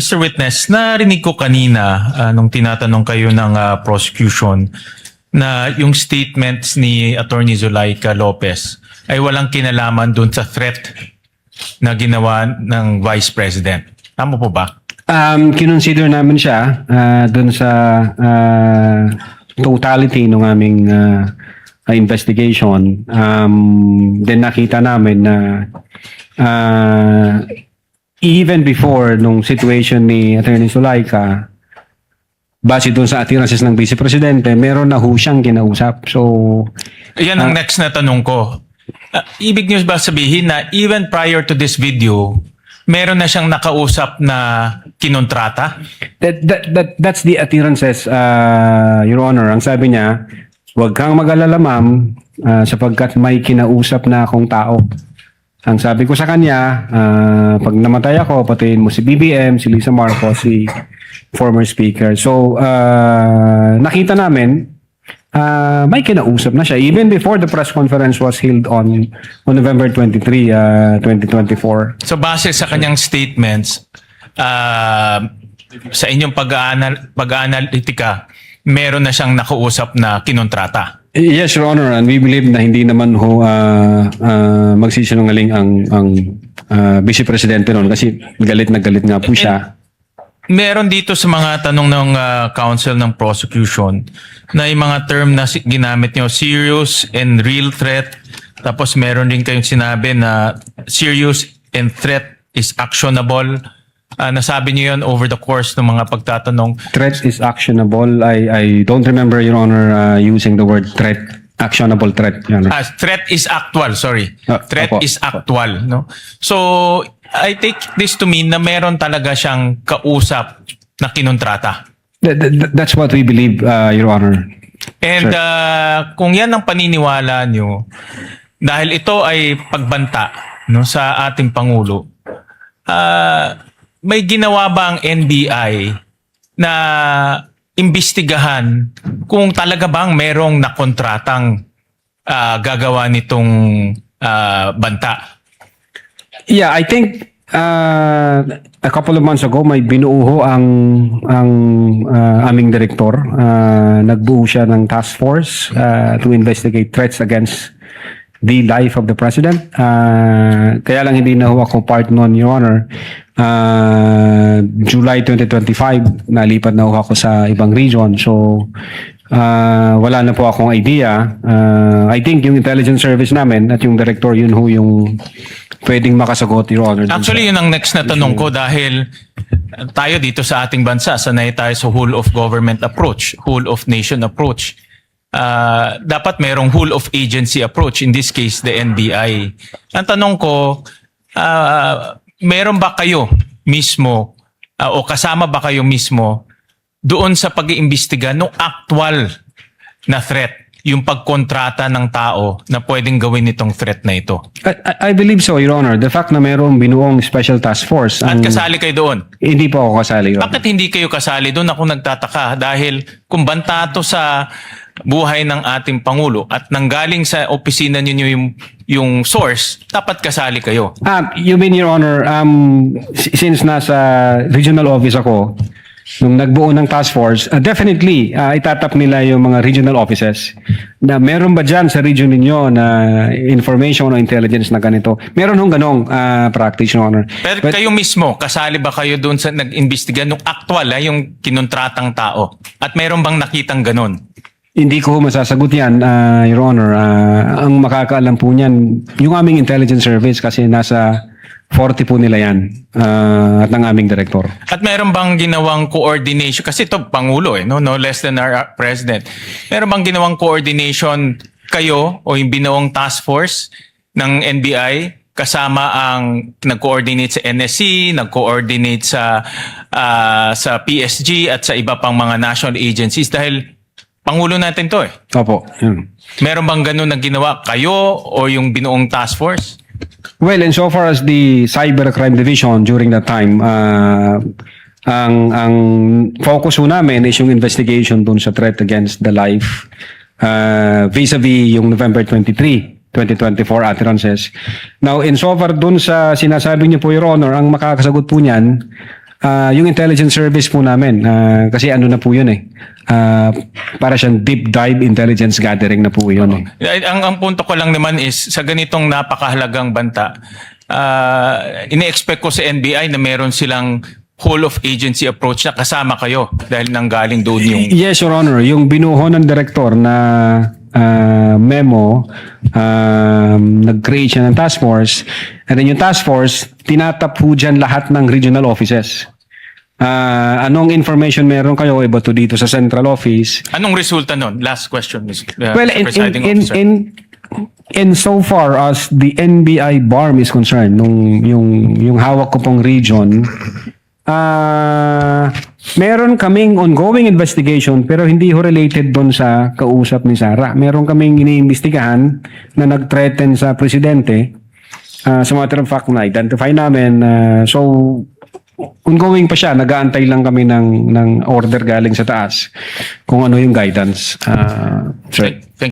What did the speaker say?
Mr. Witness, narinig ko kanina nung tinatanong kayo ng prosecution na yung statements ni Attorney Zulaika Lopez ay walang kinalaman dun sa threat na ginawa ng Vice President. Tama po ba? Kinonsider namin siya dun sa totality ng aming investigation. Then nakita namin na even before nung situation ni Attorney Zulaika, base doon sa attirances ng Vice Presidente, meron na ho siyang kinausap. So, yan ang next na tanong ko. Ibig niyo ba sabihin na even prior to this video, meron na siyang nakausap na kinontrata? that's the attirances, Your Honor. Ang sabi niya, huwag kang mag-alala, ma'am, sapagkat may kinausap na akong tao. Ang sabi ko sa kanya, pag namatay ako, patayin mo si BBM, si Lisa Marcos, si former speaker. So, nakita namin, may kinausap na siya. Even before the press conference was held on November 23, 2024. So, base sa kanyang statements, sa inyong pag-aanalytika, meron na siyang nakausap na kinontrata. Yes, Your Honor, and we believe na hindi naman ho magsisinungaling ang Vice Presidente noon kasi galit na galit nga po siya. Meron dito sa mga tanong ng counsel ng prosecution na yung mga term na ginamit nyo, serious and real threat. Tapos meron din kayong sinabi na serious and threat is actionable. Nasabi niyo yun over the course ng mga pagtatanong. Threat is actionable. I don't remember, Your Honor, using the word threat. Actionable threat, Your Honor. Threat is actual, sorry. Threat opo. is actual. No? So, I take this to mean na meron talaga siyang kausap na kinontrata. That's what we believe, Your Honor. And kung yan ang paniniwala nyo, dahil ito ay pagbanta no, sa ating Pangulo, may ginawa ba ang NBI na imbestigahan kung talaga bang merong nakontratang gagawa nitong banta? Yeah, I think a couple of months ago may binuo ang aming direktor. Nagbuo siya ng task force to investigate threats against the life of the president. Kaya lang hindi na ho ako part noon, Your Honor. July 2025, nalipat na ho ako sa ibang region. So, wala na po akong idea. I think yung intelligence service namin at yung director, yun ho yung pwedeng makasagot, Your Honor. Actually, yun ang next na tanong ko dahil tayo dito sa ating bansa, sanay tayo sa whole of government approach, whole of nation approach. Dapat merong whole of agency approach, in this case, the NBI. Ang tanong ko, meron ba kayo mismo o kasama ba kayo mismo doon sa pag-iimbestiga ng actual na threat, yung pagkontrata ng tao na pwedeng gawin itong threat na ito? I believe so, Your Honor. The fact na mayroong binuong special task force. At kasali kayo doon? Hindi po ako kasali, Your Honor. Bakit hindi kayo kasali doon? Ako nagtataka dahil kung banta to sa buhay ng ating Pangulo at nanggaling sa opisina ninyo yung source, dapat kasali kayo. You mean, Your Honor, since nasa regional office ako, nung nagbuo ng task force, definitely itatap nila yung mga regional offices na meron ba dyan sa region ninyo na information o intelligence na ganito. Meron hong ganong practice, Your Honor. Pero kayo mismo, kasali ba kayo doon sa nag-imbestiga nung actual, yung kinontratang tao? At meron bang nakitang ganon? Hindi ko masasagot yan, Your Honor. Ang makakaalam po niyan, yung aming intelligence service kasi nasa 40 po nila yan at ng aming director. At meron bang ginawang coordination? Kasi ito, Pangulo, no less than our President. Meron bang ginawang coordination kayo o yung binuong task force ng NBI kasama ang nag-coordinate sa NSC, nag-coordinate sa PSG at sa iba pang mga national agencies dahil Pangulo natin to eh. Opo. Yun. Meron bang ganun na ginawa kayo o yung binuong task force? Well, insofar as the Cybercrime Division during that time, ang focus ho namin is yung investigation dun sa threat against the life vis-a-vis yung November 23, 2024 utterances. Now, insofar dun sa sinasabi niyo po, Your Honor, ang makakasagot po niyan Yung intelligence service po namin, kasi ano na po yun para siyang deep dive intelligence gathering na po yun Ang punto ko lang naman is, sa ganitong napakahalagang banta, ini-expect ko sa NBI na meron silang whole of agency approach na kasama kayo dahil nanggaling doon yung... Yes, Your Honor. Yung binuho ng direktor na memo, nag-create siya ng task force. And then yung task force, tinatap po dyan lahat ng regional offices. Anong information meron kayo iba to dito sa central office? Anong resulta nun? Last question, Mr. Well, Presiding Officer. in so far as the NBI BARM is concerned, yung hawak ko pong region, meron kaming ongoing investigation pero hindi ho related doon sa kausap ni Sara. Meron kaming iniimbestigahan na nag-threaten sa presidente. Sa matter of fact, na-identify namin. So, ongoing pa siya. Nag-aantay lang kami ng order galing sa taas kung ano yung guidance. Sir.